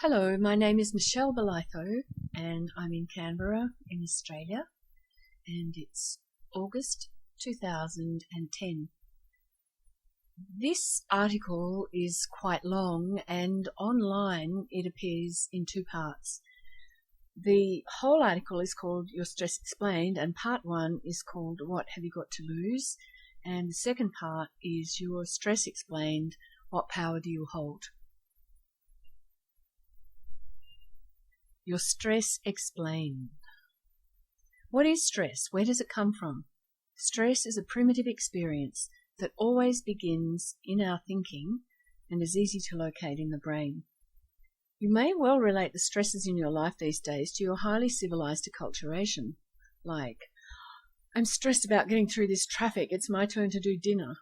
Hello, my name is Michele Bolitho and I'm in Canberra in Australia, and it's August 2010. This article is quite long, and online it appears in two parts. The whole article is called Your Stress Explained, and part one is called What Have You Got to Lose? And the second part is Your Stress Explained, What Power Do You Hold? Your Stress Explained. What is stress? Where does it come from? Stress is a primitive experience that always begins in our thinking and is easy to locate in the brain. You may well relate the stresses in your life these days to your highly civilized acculturation, like, I'm stressed about getting through this traffic, it's my turn to do dinner.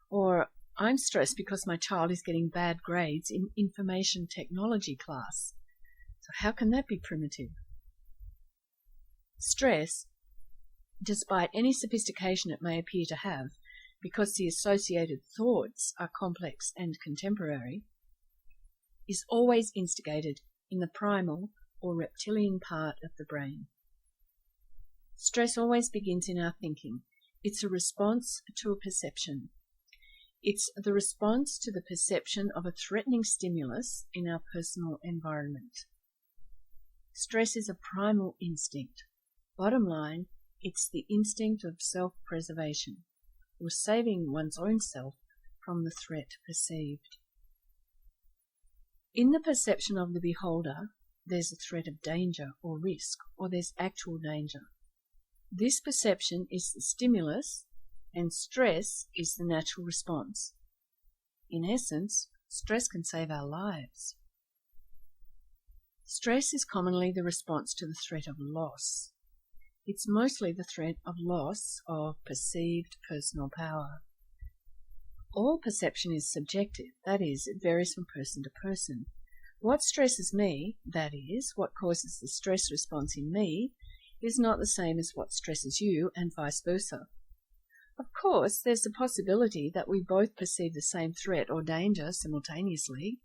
Or, I'm stressed because my child is getting bad grades in information technology class. So how can that be primitive? Stress, despite any sophistication it may appear to have, because the associated thoughts are complex and contemporary, is always instigated in the primal or reptilian part of the brain. Stress always begins in our thinking. It's a response to a perception. It's the response to the perception of a threatening stimulus in our personal environment. Stress is a primal instinct. Bottom line, it's the instinct of self-preservation, or saving one's own self from the threat perceived. In the perception of the beholder, there's a threat of danger or risk, or there's actual danger. This perception is the stimulus, and stress is the natural response. In essence, stress can save our lives. Stress is commonly the response to the threat of loss. It's mostly the threat of loss of perceived personal power. All perception is subjective, that is, it varies from person to person. What stresses me, that is, what causes the stress response in me, is not the same as what stresses you, and vice versa. Of course, there's the possibility that we both perceive the same threat or danger simultaneously.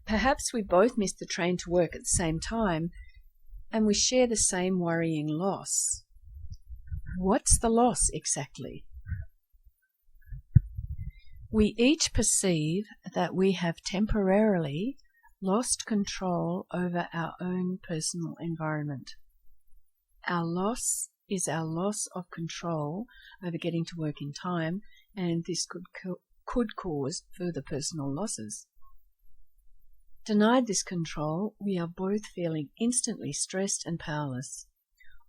Perhaps we both missed the train to work at the same time, and we share the same worrying loss. What's the loss exactly? We each perceive that we have temporarily lost control over our own personal environment. Our loss is our loss of control over getting to work in time, and this could cause further personal losses. Denied this control, we are both feeling instantly stressed and powerless.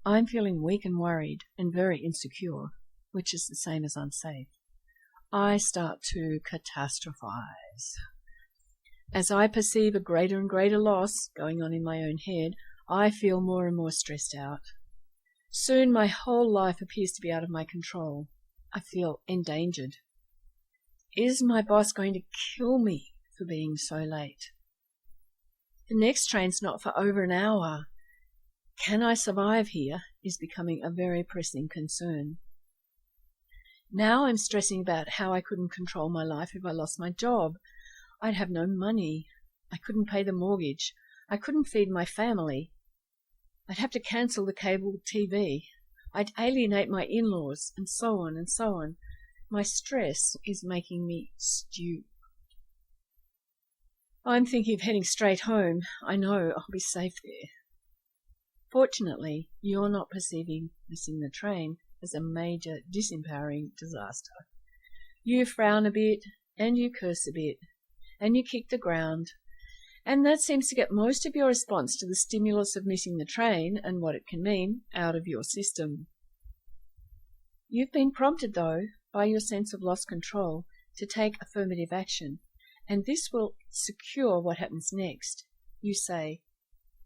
I'm feeling weak and worried and very insecure, which is the same as unsafe. I start to catastrophize. As I perceive a greater and greater loss going on in my own head, I feel more and more stressed out. Soon my whole life appears to be out of my control. I feel endangered. Is my boss going to kill me for being so late? The next train's not for over an hour. Can I survive here is becoming a very pressing concern. Now I'm stressing about how I couldn't control my life if I lost my job. I'd have no money. I couldn't pay the mortgage. I couldn't feed my family. I'd have to cancel the cable TV. I'd alienate my in-laws, and so on and so on. My stress is making me stew. I'm thinking of heading straight home. I know I'll be safe there. Fortunately, you're not perceiving missing the train as a major disempowering disaster. You frown a bit, and you curse a bit, and you kick the ground, and that seems to get most of your response to the stimulus of missing the train and what it can mean out of your system. You've been prompted, though, by your sense of lost control to take affirmative action, and this will secure what happens next. You say,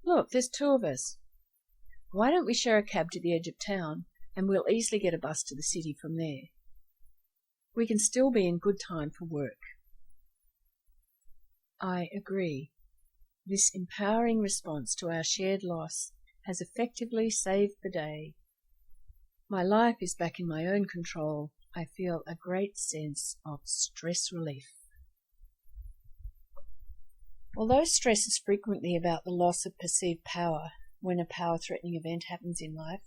look, there's two of us. Why don't we share a cab to the edge of town, and we'll easily get a bus to the city from there. We can still be in good time for work. I agree. This empowering response to our shared loss has effectively saved the day. My life is back in my own control. I feel a great sense of stress relief. Although stress is frequently about the loss of perceived power when a power-threatening event happens in life,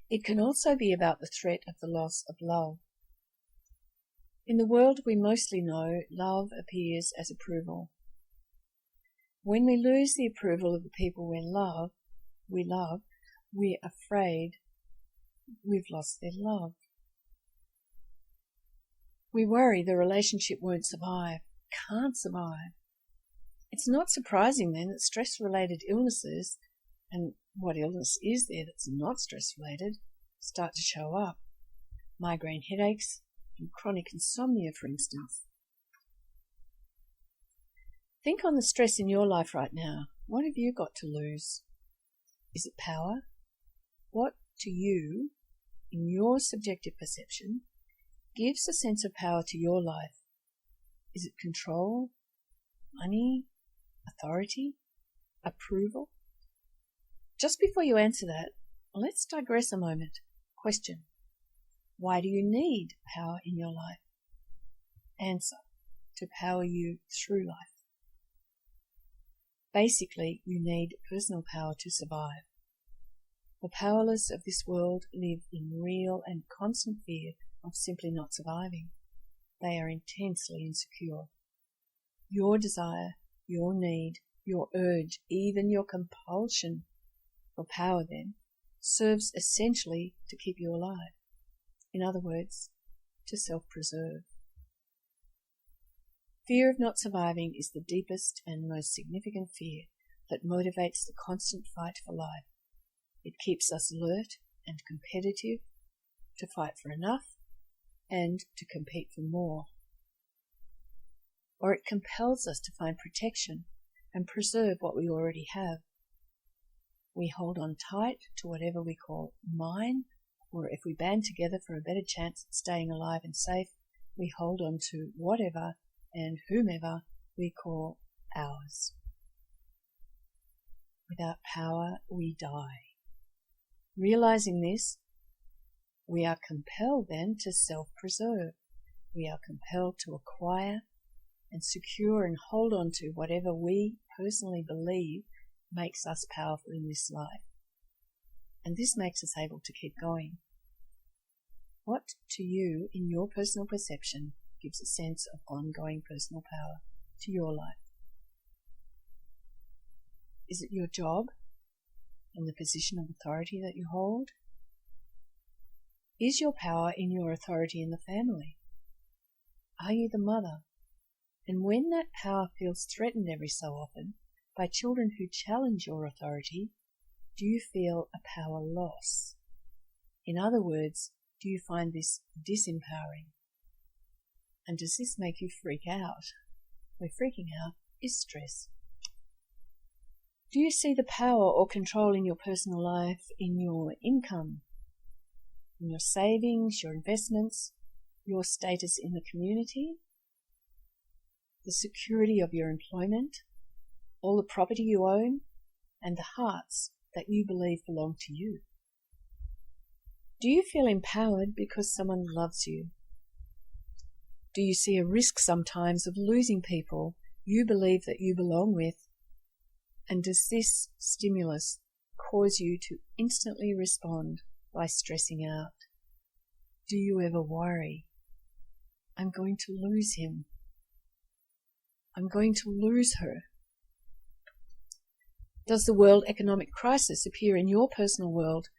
it can also be about the threat of the loss of love. In the world we mostly know, love appears as approval. When we lose the approval of the people we love, we're afraid we've lost their love. We worry the relationship won't survive, can't survive. It's not surprising then that stress-related illnesses, and what illness is there that's not stress-related, start to show up. Migraine headaches and chronic insomnia, for instance. Think on the stress in your life right now. What have you got to lose? Is it power? What to you, in your subjective perception, gives a sense of power to your life? Is it control, money, authority, approval? Just before you answer that, let's digress a moment. Question: why do you need power in your life? Answer: to power you through life. Basically, you need personal power to survive. The powerless of this world live in real and constant fear of simply not surviving. They are intensely insecure. Your desire, your need, your urge, even your compulsion for power then, serves essentially to keep you alive. In other words, to self-preserve. Fear of not surviving is the deepest and most significant fear that motivates the constant fight for life. It keeps us alert and competitive, to fight for enough and to compete for more. Or it compels us to find protection and preserve what we already have. We hold on tight to whatever we call mine, or if we band together for a better chance at staying alive and safe, we hold on to whatever and whomever we call ours. Without power, we die. Realizing this, we are compelled then to self-preserve. We are compelled to acquire and secure and hold on to whatever we personally believe makes us powerful in this life. And this makes us able to keep going. What to you, in your personal perception, gives a sense of ongoing personal power to your life? Is it your job and the position of authority that you hold? Is your power in your authority in the family? Are you the mother? And when that power feels threatened every so often by children who challenge your authority, do you feel a power loss? In other words, do you find this disempowering? And does this make you freak out? Where freaking out is stress. Do you see the power or control in your personal life in your income, in your savings, your investments, your status in the community, the security of your employment, all the property you own, and the hearts that you believe belong to you? Do you feel empowered because someone loves you? Do you see a risk sometimes of losing people you believe that you belong with? And does this stimulus cause you to instantly respond by stressing out? Do you ever worry, I'm going to lose him? I'm going to lose her? Does the world economic crisis appear in your personal world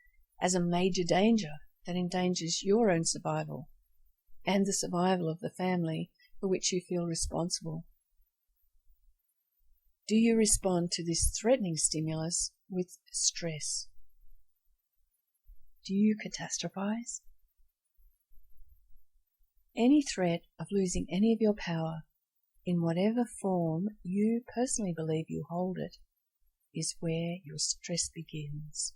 as a major danger that endangers your own survival and the survival of the family for which you feel responsible? Do you respond to this threatening stimulus with stress? Do you catastrophize? Any threat of losing any of your power, in whatever form you personally believe you hold it, is where your stress begins.